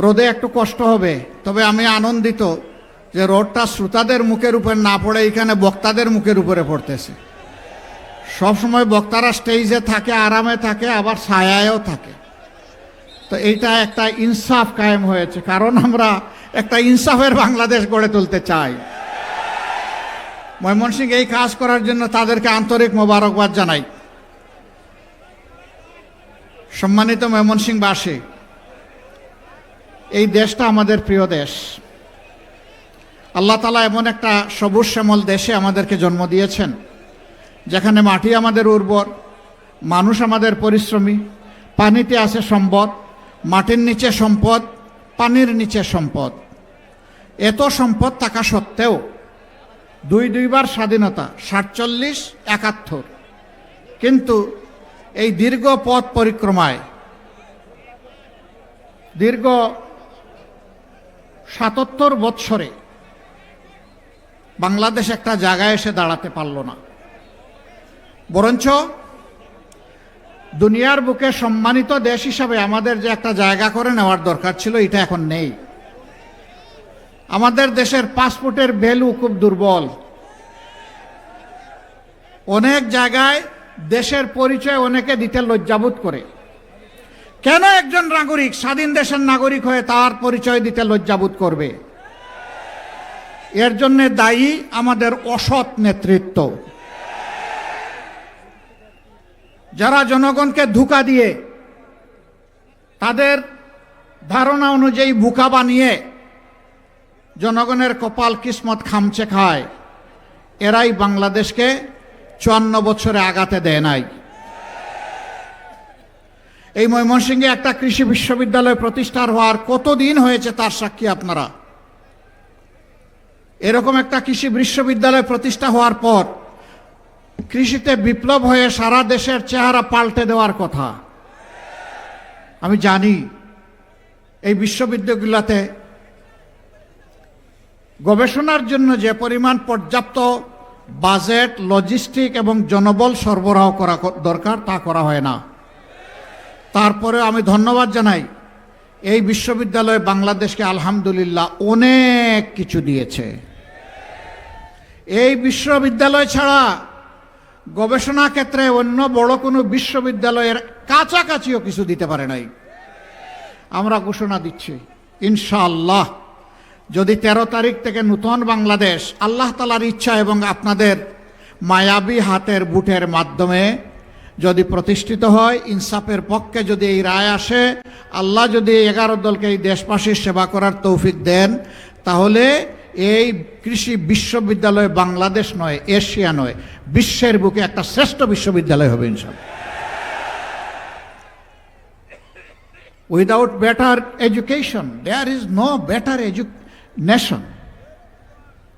রোদে একটু কষ্ট হবে, তবে আমি আনন্দিত যে রোদটা শ্রোতাদের মুখের উপর না পড়ে এখানে বক্তাদের মুখের উপরে পড়তেছে। সবসময় বক্তারা স্টেজে থাকে, আরামে থাকে, আবার ছায়ায়ও থাকে। তো এইটা একটা ইনসাফ কায়েম হয়েছে, কারণ আমরা একটা ইনসাফের বাংলাদেশ গড়ে তুলতে চাই। ময়মনসিংহ এই কাজ করার জন্য তাদেরকে আন্তরিক মোবারকবাদ জানাই। সম্মানিত ময়মনসিংহবাসী, এই দেশটা আমাদের প্রিয় দেশ। আল্লাহ তাআলা এমন একটা সবুজ শ্যামল দেশে আমাদেরকে জন্ম দিয়েছেন, যেখানে মাটি আমাদের উর্বর, মানুষ আমাদের পরিশ্রমী, পানিতে আছে সম্পদ, মাটির নিচে সম্পদ, পানির নিচে সম্পদ। এত সম্পদ থাকা সত্ত্বেও দুইবার স্বাধীনতা, 47, 71, কিন্তু এই দীর্ঘ পথ পরিক্রমায় দীর্ঘ 77 বৎসরে বাংলাদেশ একটা জায়গায় এসে দাঁড়াতে পারল না, বরঞ্চ দুনিয়ার বুকে সম্মানিত দেশ হিসাবে আমাদের যে একটা জায়গা করে নেওয়ার দরকার ছিল, এটা এখন নেই। আমাদের দেশের পাসপোর্টের ভ্যালু খুব দুর্বল। অনেক জায়গায় দেশের পরিচয় অনেকে দিতে লজ্জাবোধ করে। কেন একজন নাগরিক, স্বাধীন দেশের নাগরিক হয়ে তার পরিচয় দিতে লজ্জাবোধ করবে? এর জন্য দায়ী আমাদের অসৎ নেতৃত্ব, যারা জনগণকে ধোঁকা দিয়ে তাদের ধারণা অনুযায়ী বোকা বানিয়ে জনগণের কপাল কিসমত খামচে খায়। এরাই বাংলাদেশকে 54 বছরে আগাতে দেয় নাই। এই ময়মনসিংহে একটা কৃষি বিশ্ববিদ্যালয় প্রতিষ্ঠার হওয়ার কতদিন হয়েছে তার সাক্ষী আপনারা। এরকম একটা কৃষি বিশ্ববিদ্যালয় প্রতিষ্ঠা হওয়ার পর কৃষিতে বিপ্লব হয়ে সারা দেশের চেহারা পাল্টে দেওয়ার কথা। আমি জানি এই বিশ্ববিদ্যালয়গুলোতে গবেষণার জন্য যে পরিমাণ পর্যাপ্ত বাজেট, লজিস্টিক এবং জনবল সরবরাহ করা দরকার, তা করা হয় না। তারপরে আমি ধন্যবাদ জানাই এই বিশ্ববিদ্যালয় বাংলাদেশকে আলহামদুলিল্লাহ অনেক কিছু দিয়েছে। এই বিশ্ববিদ্যালয় ছাড়া গবেষণা ক্ষেত্রে অন্য বড় কোনো বিশ্ববিদ্যালয়ের কাছাকাছিও কিছু দিতে পারে নাই। আমরা ঘোষণা দিচ্ছি ইনশাআল্লাহ, যদি 13 তারিখ থেকে নতুন বাংলাদেশ আল্লাহ তাআলার ইচ্ছা এবং আপনাদের মায়াবী হাতের বুটের মাধ্যমে যদি প্রতিষ্ঠিত হয়, ইনসাফের পক্ষে যদি এই রায় আসে, আল্লাহ যদি 11 দলকে এই দেশবাসীর সেবা করার তৌফিক দেন, তাহলে এই কৃষি বিশ্ববিদ্যালয় বাংলাদেশ নয়, এশিয়া নয়, বিশ্বের বুকে একটা শ্রেষ্ঠ বিশ্ববিদ্যালয় হবে ইনশাআল্লাহ। Without better education there is no better nation.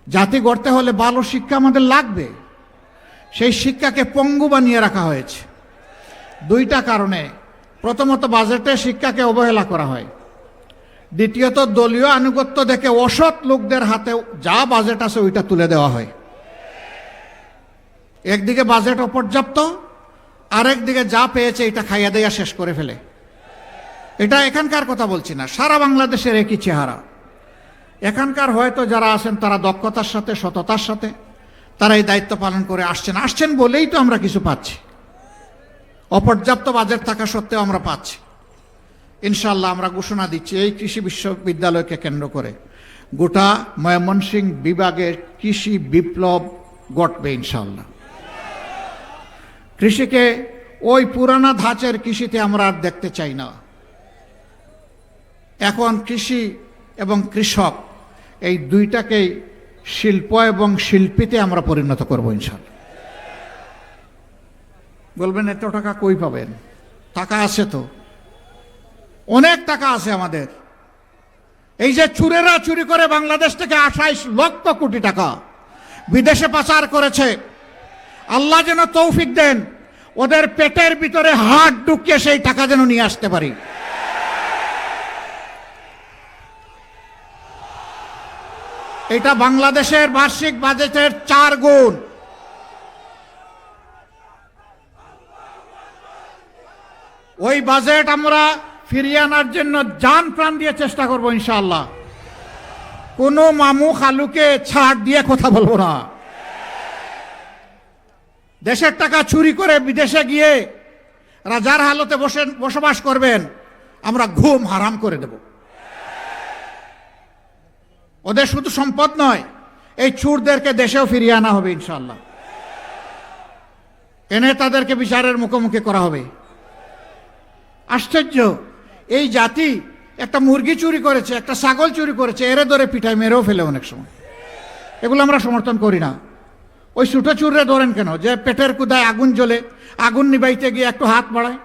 জাতি গড়তে হলে ভালো শিক্ষা আমাদের লাগবে। সেই শিক্ষাকে পঙ্গু বানিয়ে রাখা হয়েছে 2টা কারণে। প্রথমত, বাজেটে শিক্ষাকে অবহেলা করা হয়। দ্বিতীয়ত, দলীয় আনুগত্য দেখে অসৎ লোকদের হাতে যা বাজেট আছে ওইটা তুলে দেওয়া হয়। একদিকে বাজেট অপর্যাপ্ত, আরেকদিকে যা পেয়েছে এটা খাইয়া দেয়া শেষ করে ফেলে। এটা এখানকার কথা বলছি না, সারা বাংলাদেশের একই চেহারা। এখানকার হয়তো যারা আছেন তারা দক্ষতার সাথে, সততার সাথে তারা এই দায়িত্ব পালন করে আসছেন বলেই তো আমরা কিছু পাচ্ছি। অপর্যাপ্ত বাজেট থাকা সত্ত্বেও আমরা পাচ্ছি। ইনশাআল্লাহ আমরা ঘোষণা দিচ্ছি, এই কৃষি বিশ্ববিদ্যালয়কে কেন্দ্র করে গোটা ময়মনসিংহ বিভাগের কৃষি বিপ্লব ঘটবে ইনশাআল্লাহ। কৃষিকে ওই পুরানা ধাঁচের কৃষিতে আমরা আর দেখতে চাই না। এখন কৃষি এবং কৃষক এই দুইটাকেই শিল্প এবং শিল্পীতে আমরা পরিণত করব ইনশাআল্লাহ। বলবেন এত টাকা কই পাবেন? টাকা আছে তো, অনেক টাকা আছে আমাদের। এই যে চুরেরা চুরি করে বাংলাদেশ থেকে 28 লক্ষ কোটি টাকা বিদেশে পাচার করেছে, আল্লাহ যেন তৌফিক দেন ওদের পেটের ভিতরে হাত ঢুকিয়ে সেই টাকা যেন নিয়ে আসতে পারি। এটা বাংলাদেশের বার্ষিক বাজেটের 4 গুণ। ওই বাজেট আমরা ফিরিয়ে আনার জন্য জান প্রাণ দিয়ে চেষ্টা করব ইনশাআল্লাহ। কোনো মামু খালুকে ছাড় দিয়ে কথা বলবো না। দেশের টাকা চুরি করে বিদেশে গিয়ে রাজার হালতে বসবাস করবেন, আমরা ঘুম হারাম করে দেব। ওদের শুধু সম্পদ নয়, এই চোরদেরকে দেশেও ফিরিয়ে আনা হবে ইনশাআল্লাহ। এনে তাদেরকে বিচারের মুখোমুখি করা হবে। আশ্চর্য, এই জাতি একটা মুরগি চুরি করেছে, একটা ছাগল চুরি করেছে, এরে ধরে পিঠায় মেরেও ফেলে অনেক সময়। এগুলো আমরা সমর্থন করি না। ওই ছোটো চুররে ধরেন কেন? যে পেটের কুদায় আগুন জ্বলে, আগুন নিবাইতে গিয়ে একটু হাত বাড়ায়,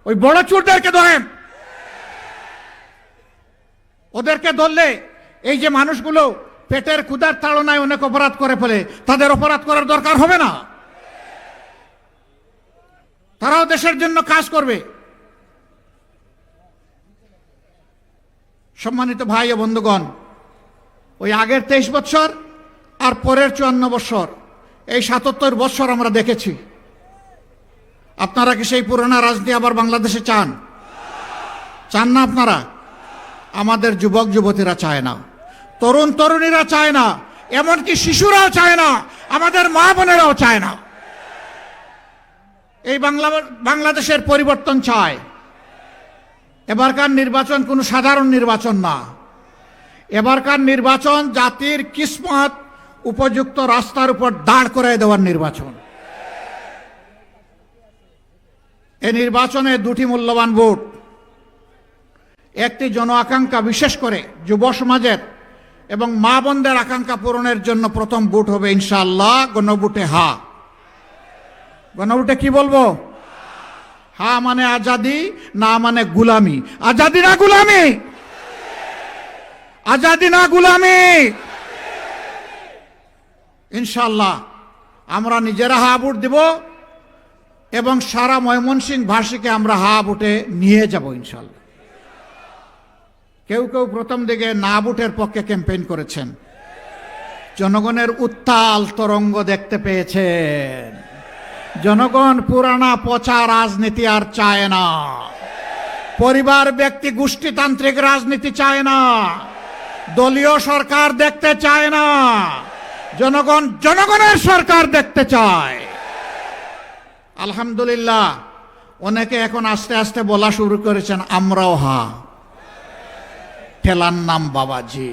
ওই বড় চুরদেরকে ধরেন। ওদেরকে ধরলে এই যে মানুষগুলো পেটের ক্ষুধার তাড়নায় অনেক অপরাধ করে ফেলে, তাদের অপরাধ করার দরকার হবে না। তারাও দেশের জন্য কাজ করবে। সম্মানিত ভাই ও বন্ধুগণ, ওই আগের 23 বছর আর পরের 54 বছর, এই 77 বছর আমরা দেখেছি। আপনারা কি সেই পুরোনো রাজনীতি আবার বাংলাদেশে চান? চান না আপনারা? আমাদের যুবক যুবতীরা চায় না, তরুণ তরুণীরা চায় না, এমনকি শিশুরাও চায় না, আমাদের মা বোনেরাও চায় না। এই বাংলাদেশের পরিবর্তন চায়। এবারকার নির্বাচন কোনো সাধারণ নির্বাচন না। এবারকার নির্বাচন জাতির কিসমত উপযুক্ত রাস্তার উপর দাঁড় করায় দেওয়ার নির্বাচন। এই নির্বাচনে দুটি মূল্যবান ভোট। একটি জন আকাঙ্ক্ষা, বিশেষ করে যুব সমাজের এবং মা বোনদের আকাঙ্ক্ষা পূরণের জন্য প্রথম ভোট হবে ইনশাআল্লাহ গণভোটে হা। গণভোটে কি বলবো? হা মানে আজাদি, না মানে গুলামি। আজাদি না গুলামি? আজাদি না গুলামি? ইনশাআল্লাহ আমরা নিজেরা হা ভোট দিব এবং সারা ময়মনসিংহ ভাষীকে আমরা হা ভোটে নিয়ে যাব ইনশাআল্লাহ। কেউ কেউ প্রথম দিকে না ভোটের পক্ষে ক্যাম্পেইন করেছেন। জনগণের উত্তাল তরঙ্গ দেখতে পেয়েছেন। জনগণ পুরানা পচা রাজনীতি আর চায় না। পরিবার ব্যক্তি গোষ্ঠীতান্ত্রিক রাজনীতি চায় না। দলীয় সরকার দেখতে চায় না। জনগণ জনগণের সরকার দেখতে চায়। আলহামদুলিল্লাহ, অনেকে এখন আস্তে আস্তে বলা শুরু করেছেন আমরাও হা। ঠেলার নাম বাবাজি।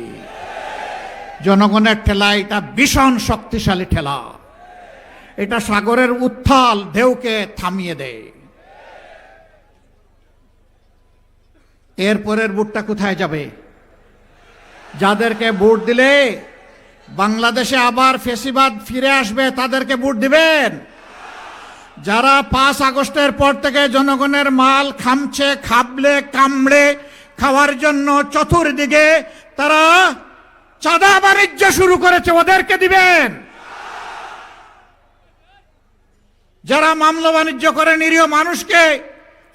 জনগণের ঠেলা এটা ভীষণ শক্তিশালী ঠেলা। এটা সাগরের উত্তাল ঢেউকে থামিয়ে দেয়। এরপরের ভোটটা কোথায় যাবে? যাদেরকে ভোট দিলে বাংলাদেশে আবার ফ্যাসিবাদ ফিরে আসবে তাদেরকে ভোট দিবেন। যারা 5 আগস্টের পর থেকে জনগণের মাল খামছে, খাবলে কামড়ে খাওয়ার জন্য চতুর্দিকে তারা চাঁদা বাণিজ্য শুরু করেছে, ওদেরকে দিবেন। যারা মামলা বাণিজ্য করে নিরীহ মানুষকে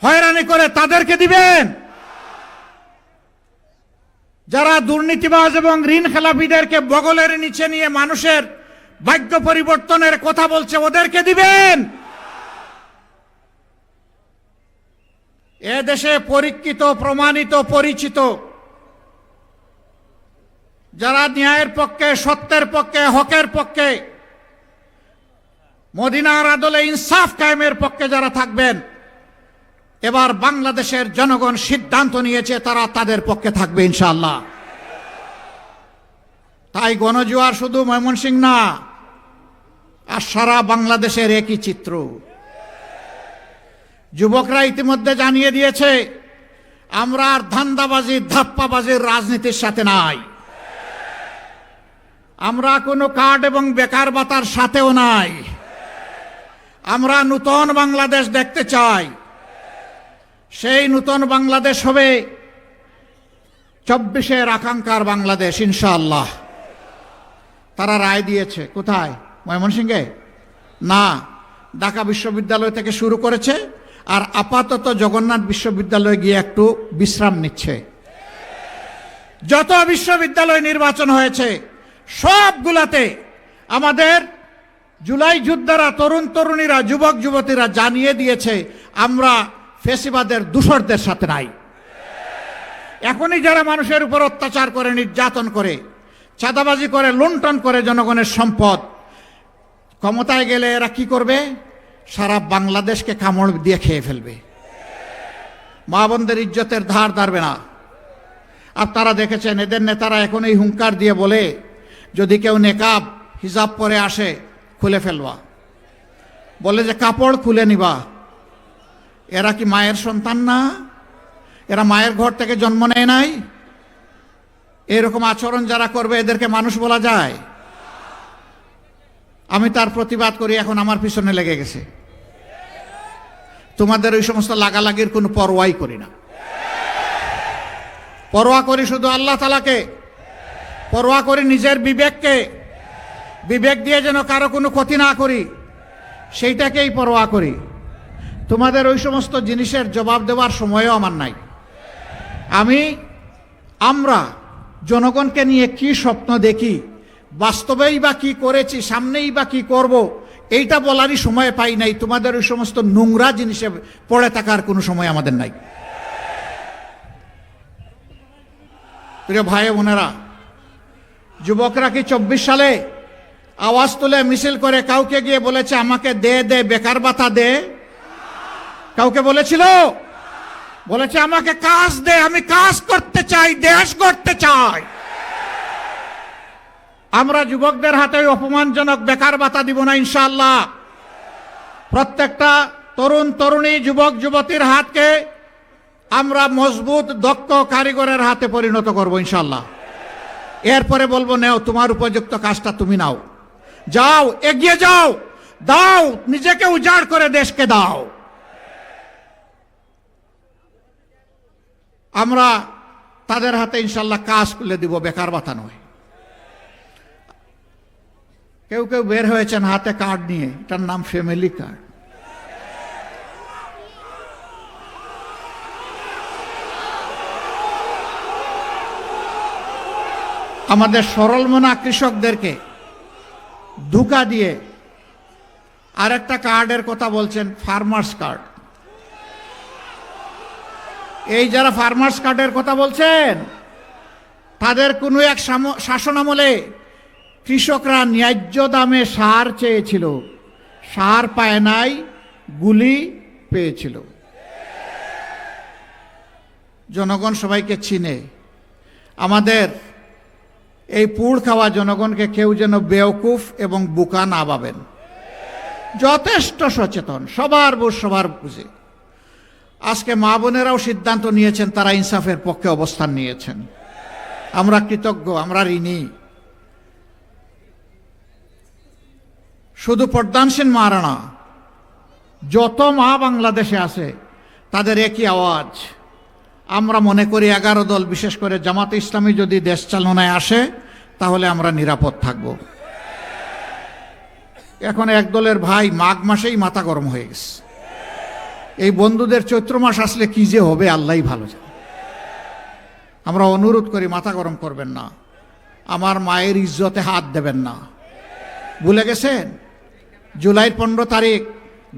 হয়রানি করে তাদেরকে দিবেন। যারা দুর্নীতিবাজ এবং ঋণ খেলাপিদেরকে বগলের নিচে নিয়ে মানুষের ভাগ্য পরিবর্তনের কথা বলছে ওদেরকে দিবেন। এ দেশে পরীক্ষিত, প্রমাণিত, পরিচিত যারা ন্যায়ের পক্ষে, সত্যের পক্ষে, হকের পক্ষে, মদিনার আদলে ইনসাফ কায়েমের পক্ষে যারা থাকবেন, এবার বাংলাদেশের জনগণ সিদ্ধান্ত নিয়েছে তারা তাদের পক্ষে থাকবে ইনশাআল্লাহ। তাই গণজোয়ার শুধু ময়মনসিংহ না, আর সারা বাংলাদেশের একই চিত্র। যুবকরা ইতিমধ্যে জানিয়ে দিয়েছে আমরা আর ধান্দাবাজি, ধাপ্পাবাজির রাজনীতির সাথে নাই। আমরা কোনো কার্ড এবং বেকার ভাতার সাথেও নাই। আমরা নূতন বাংলাদেশ দেখতে চাই। সেই নূতন বাংলাদেশ হবে 24-এর আকাঙ্ক্ষার বাংলাদেশ ইনশাআল্লাহ। তারা রায় দিয়েছে কোথায়? ময়মনসিংহে না, ঢাকা বিশ্ববিদ্যালয় থেকে শুরু করেছে, আর আপাতত জগন্নাথ বিশ্ববিদ্যালয়ে গিয়ে একটু বিশ্রাম নিচ্ছে। যত বিশ্ববিদ্যালয় নির্বাচন হয়েছে সবগুলাতে আমাদের জুলাই যোদ্ধারা, তরুণ তরুণীরা, যুবক যুবতীরা জানিয়ে দিয়েছে আমরা ফ্যাসিবাদের দূষরদের সাথে নাই। এখনই যারা মানুষের উপর অত্যাচার করে, নির্যাতন করে, চাঁদাবাজি করে, লুণ্ঠন করে জনগণের সম্পদ, ক্ষমতায় গেলে এরা কি করবে? সারা বাংলাদেশকে কামড় দিয়ে খেয়ে ফেলবে। মা বোনদের ইজ্জতের ধার ধারবে না। আপনারা দেখেছেন এদের নেতারা এখন এই হুঙ্কার দিয়ে বলে, যদি কেউ নেকাব হিজাব পরে আসে খুলে ফেলবা, বলে যে কাপড় খুলে নিবা। এরা কি মায়ের সন্তান না? এরা মায়ের ঘর থেকে জন্ম নেয় নাই? এরকম আচরণ যারা করবে এদেরকে মানুষ বলা যায়? আমি তার প্রতিবাদ করি, এখন আমার পিছনে লেগে গেছে। তোমাদের ওই সমস্ত লাগালাগির কোনো পরোয়াই করি না। পরোয়া করি শুধু আল্লাহ তাআলাকে, পরোয়া করি নিজের বিবেককে। বিবেক দিয়ে যেন কারো কোনো ক্ষতি না করি, সেইটাকেই পরোয়া করি। তোমাদের ওই সমস্ত জিনিসের জবাব দেওয়ার সময়ও আমার নাই। আমরা জনগণকে নিয়ে কি স্বপ্ন দেখি, বাস্তবেই বা কি করেছি, সামনেই বা কি করব, এইটা বলারই সময় পাই নাই। তোমাদের ওই সমস্ত নোংরা জিনিসে পড়ে থাকার কোনো সময় আমাদের নাই। প্রিয় ভাই বোনেরা, যুবকরা কি 24 সালে আওয়াজ তুলে মিছিল করে কাউকে গিয়ে বলেছে আমাকে দে দে বেকার ভাতা দে? কাউকে বলেছিল? বলেছে আমাকে কাজ দে, আমি কাজ করতে চাই, দেশ করতে চাই। আমরা যুবকদের হাতে অপমানজনক বেকার ভাতা দিব না ইনশাআল্লাহ। প্রত্যেকটা তরুণ তরুণী, যুবক যুবতীর হাতকে আমরা মজবুত দক্ষ কারিগরের হাতে পরিণত করব ইনশাআল্লাহ। এরপরে বলবো নেও, তোমার উপযুক্ত কাজটা তুমি নাও, যাও, এগিয়ে যাও, দাও, নিজেকে উজাড় করে দেশকে দাও। আমরা তাদের হাতে ইনশাআল্লাহ কাজ খুলে দিব, বেকার ভাতা নয়। কেউ কেউ বের হয়েছেন হাতে কার্ড নিয়ে, এটার নাম ফ্যামিলি কার্ড। আমাদের সরল মনা কৃষকদেরকে ধোঁকা দিয়ে আরেকটা কার্ডের কথা বলছেন, ফার্মার্স কার্ড। এই যারা ফার্মার্স কার্ডের কথা বলছেন, তাদের কোনো এক শাসনামলে কৃষকরা ন্যায্য দামে সার চেয়েছিল, সার পায় নাই, গুলি পেয়েছিল। জনগণ সবাইকে চিনে। আমাদের এই পুড় খাওয়া জনগণকে কেউ যেন বেওকুফ এবং বোকা না ভাবেন। যথেষ্ট সচেতন, সবার বোঝ সবার বুঝে। আজকে মা বোনেরাও সিদ্ধান্ত নিয়েছেন, তারা ইনসাফের পক্ষে অবস্থান নিয়েছেন। আমরা কৃতজ্ঞ, আমরা ঋণী। শুধু পর্দানসীন মারা না, যত মা বাংলাদেশে আছে তাদের একই আওয়াজ। আমরা মনে করি 11 দল, বিশেষ করে জামাতে ইসলামী যদি দেশ চালনায় আসে তাহলে আমরা নিরাপদ থাকব। এখন এক দলের ভাই মাঘ মাসেই মাথা গরম হয়ে গেছে। এই বন্ধুদের চৈত্র মাস আসলে কি যে হবে আল্লাহই ভালো জানে। আমরা অনুরোধ করি, মাথা গরম করবেন না, আমার মায়ের ইজ্জতে হাত দেবেন না। ভুলে গেছেন জুলাইয়ের 15 তারিখ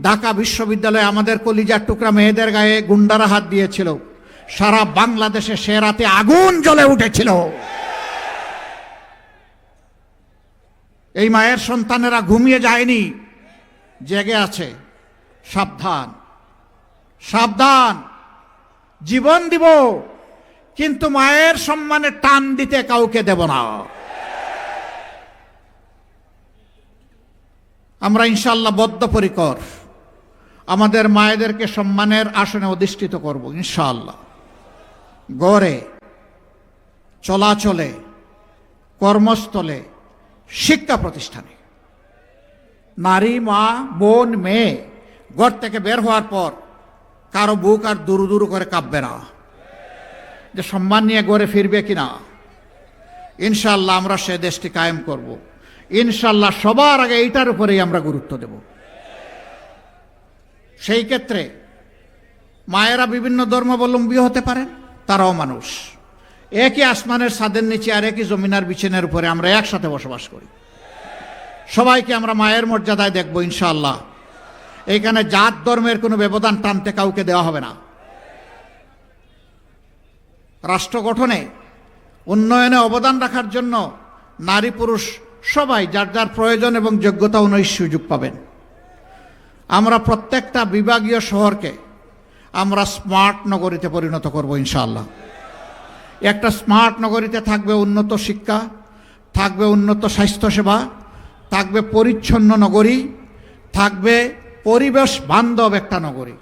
ঢাকা বিশ্ববিদ্যালয়ে আমাদের কলিজার টুকরা মেয়েদের গায়ে গুন্ডারা হাত দিয়েছিল। সারা বাংলাদেশে সে রাতে আগুন জ্বলে উঠেছিল। এই মায়ের সন্তানেরা ঘুমিয়ে যায়নি, জেগে আছে। সাবধান, সাবধান। জীবন দিব, কিন্তু মায়ের সম্মানে টান দিতে কাউকে দেব না। আমরা ইনশাআল্লাহ বদ্ধপরিকর, আমাদের মায়েদেরকে সম্মানের আসনে অধিষ্ঠিত করব ইনশাআল্লাহ। গড়ে, চলাচলে, কর্মস্থলে, শিক্ষা প্রতিষ্ঠানে নারী, মা, বোন, মেয়ে ঘর থেকে বের হওয়ার পর কারো বুক আর দুরু দুরু করে কাঁপবে না যে সম্মান নিয়ে গড়ে ফিরবে কিনা। ইনশাআল্লাহ আমরা সে দেশটি কায়েম করব। ইনশাআল্লাহ সবার আগে এইটার উপরেই আমরা গুরুত্ব দেব। সেই ক্ষেত্রে মায়েরা বিভিন্ন ধর্মাবলম্বী হতে পারেন, তারাও মানুষ। একই আসমানের ছাদের নিচে আর একই জমিনার বিছানার উপরে আমরা একসাথে বসবাস করি। সবাইকে আমরা মায়ের মর্যাদায় দেখব ইনশাআল্লাহ। এইখানে জাত ধর্মের কোনো ব্যবধান টানতে কাউকে দেওয়া হবে না। রাষ্ট্র গঠনে, উন্নয়নে অবদান রাখার জন্য নারী পুরুষ সবাই যার যার প্রয়োজন এবং যোগ্যতা অনুযায়ী সুযোগ পাবেন। আমরা প্রত্যেকটা বিভাগীয় শহরকে আমরা স্মার্ট নগরীতে পরিণত করব ইনশাআল্লাহ। একটা স্মার্ট নগরীতে থাকবে উন্নত শিক্ষা, থাকবে উন্নত স্বাস্থ্যসেবা, থাকবে পরিচ্ছন্ন নগরী, থাকবে পরিবেশ বান্ধব একটা নগরী।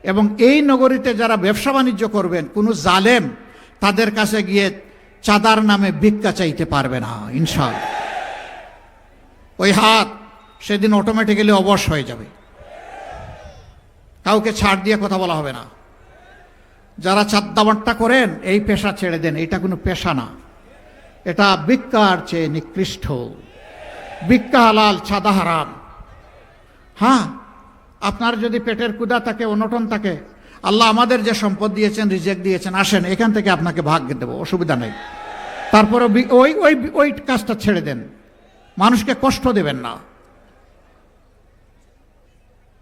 এবং এই নগরীতে যারা ব্যবসা বাণিজ্য করবেন, কোনো জালেম তাদের কাছে গিয়ে চাঁদার নামে ভিক্ষা চাইতে পারবে না ইনশাআল্লাহ। ওই হাত সেদিন অটোমেটিক্যালি অবশ হয়ে যাবে, কাউকে ছাড় দিয়ে কথা বলা হবে না। যারা চাঁদাবাট্টা করেন এই পেশা ছেড়ে দেন, এটা কোনো পেশা না, এটা ভিক্ষার চেয়ে নিকৃষ্ট। ভিক্ষা হালাল, চাঁদা হারাম। হ্যাঁ, আপনার যদি পেটের ক্ষুধা থাকে, অনটন থাকে, আল্লাহ আমাদের যে সম্পদ দিয়েছেন, রিজেক্ট দিয়েছেন, আসেন এখান থেকে আপনাকে ভাগ্য দেবো, অসুবিধা নেই। তারপরে ওই ওই ওই কাজটা ছেড়ে দেন, মানুষকে কষ্ট দেবেন না।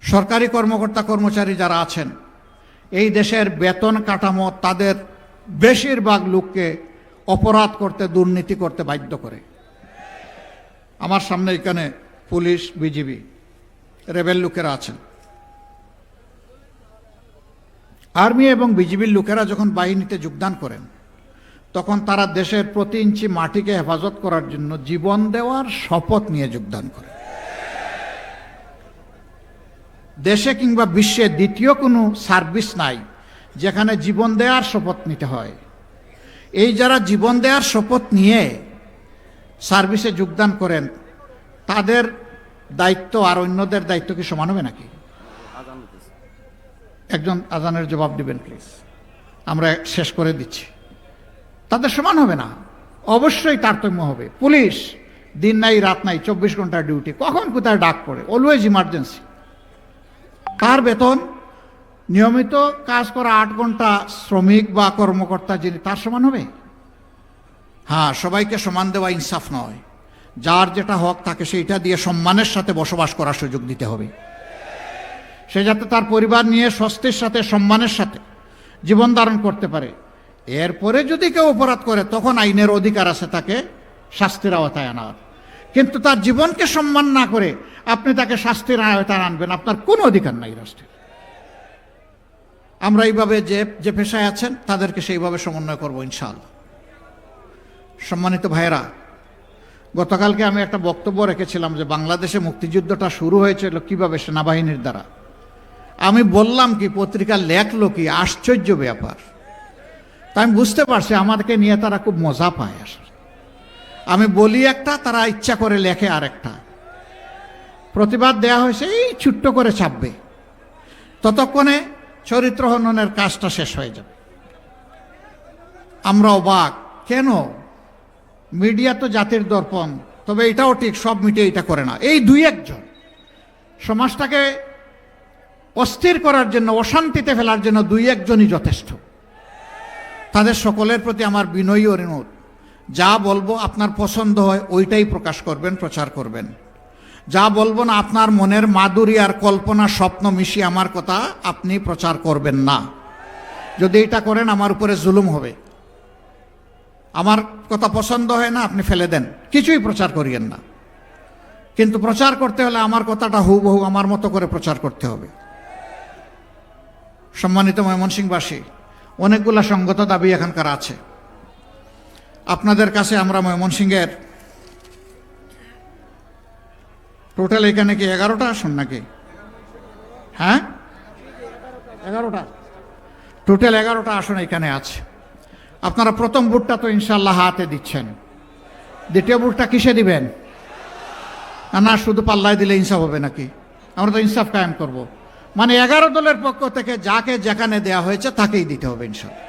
সরকারি কর্মকর্তা কর্মচারী যারা আছেন, এই দেশের বেতন কাঠামো তাদের বেশিরভাগ লোককে অপরাধ করতে, দুর্নীতি করতে বাধ্য করে। আমার সামনে এখানে পুলিশ, বিজিবি, রেবেল লোকেরা আছেন। আর্মি এবং বিজিবির লোকেরা যখন বাহিনীতে যোগদান করেন, তখন তারা দেশের প্রতি ইঞ্চি মাটিকে হেফাজত করার জন্য জীবন দেওয়ার শপথ নিয়ে যোগদান করে। দেশে কিংবা বিশ্বে দ্বিতীয় কোনো সার্ভিস নাই যেখানে জীবন দেওয়ার শপথ নিতে হয়। এই যারা জীবন দেওয়ার শপথ নিয়ে সার্ভিসে যোগদান করেন, তাদের দায়িত্ব আর অন্যদের দায়িত্ব কি সমান হবে নাকি? একজন আজানের জবাব দিবেন প্লিজ, আমরা শেষ করে দিচ্ছি। তাদের সমান হবে না, অবশ্যই তারতম্য হবে। পুলিশ দিন নাই রাত নাই, 24 ঘন্টার ডিউটি, কখন কোথায় ডাক পড়ে, অলওয়েজ ইমার্জেন্সি। তার বেতন নিয়মিত কাজ করা 8 ঘন্টা শ্রমিক বা কর্মকর্তা যিনি, তার সমান হবে? হ্যাঁ, সবাইকে সমান দেওয়া ইনসাফ নয়। যার যেটা হক তাকে সেইটা দিয়ে সম্মানের সাথে বসবাস করার সুযোগ দিতে হবে। সে যাতে তার পরিবার নিয়ে স্বস্তির সাথে, সম্মানের সাথে জীবন ধারণ করতে পারে। এরপরে যদি কেউ অপরাধ করে, তখন আইনের অধিকার আছে তাকে শাস্তির আওতায় আনার। কিন্তু তার জীবনকে সম্মান না করে আপনি তাকে শাস্তির আওতায় আনবেন, আপনার কোনো অধিকার নাই রাষ্ট্রের। আমরা এইভাবে যে পেশায় আছেন তাদেরকে সেইভাবে সমন্বয় করবো ইনশাআল্লাহ। সম্মানিত ভাইয়েরা, গতকালকে আমি একটা বক্তব্য রেখেছিলাম যে বাংলাদেশে মুক্তিযুদ্ধটা শুরু হয়েছিল কিভাবে, সেনাবাহিনীর দ্বারা। আমি বললাম কি, পত্রিকা লেখলো কি, আশ্চর্য ব্যাপার। তাই আমি বুঝতে পারছি আমাদেরকে নিয়ে তারা খুব মজা পায়। আসলে আমি বলি একটা, তারা ইচ্ছা করে লেখে আরেকটা। প্রতিবাদ দেয়া হয়েছে, এই ছোট্ট করে ছাপবে, ততক্ষণে চরিত্র হননের কাজটা শেষ হয়ে যাবে। আমরা অবাক, কেন? মিডিয়া তো জাতির দর্পণ, তবে এটাও ঠিক, সব মিডিয়া এটা করে না। এই 2-1 জন সমাজটাকে অস্থির করার জন্য, অশান্তিতে ফেলার জন্য 2-1 জনই যথেষ্ট। তাদের সকলের প্রতি আমার বিনয়ী অনুরোধ, যা বলবো আপনার পছন্দ হয় ওইটাই প্রকাশ করবেন, প্রচার করবেন। যা বলবো না, আপনার মনের মাধুরী আর কল্পনা, স্বপ্ন মিশিয়ে আমার কথা আপনি প্রচার করবেন না। যদি এটা করেন আমার উপরে জুলুম হবে। আমার কথা পছন্দ হয় না, আপনি ফেলে দেন, কিছুই প্রচার করিয়েন না। কিন্তু প্রচার করতে হলে আমার কথাটা হুবহু আমার মতো করে প্রচার করতে হবে। সম্মানিত ময়মনসিংহবাসী, অনেকগুলা সঙ্গত দাবি এখানকার আছে। আপনাদের কাছে আমরা ময়মনসিংহের টোটাল এখানে কি 11টা আসন নাকি? হ্যাঁ, 11টা, টোটাল 11টা আসন এখানে আছে। আপনারা প্রথম ভোটটা তো ইনশাল্লাহ হাতে দিচ্ছেন, দ্বিতীয় ভোটটা কিসে দিবেন? না শুধু পাল্লায় দিলে ইনসাফ হবে নাকি? আমরা তো ইনসাফ কায়েম করব। মানে 11 দলের পক্ষ থেকে যাকে যেখানে দেয়া হয়েছে তাকেই দিতে হবে ইনশাল্লাহ।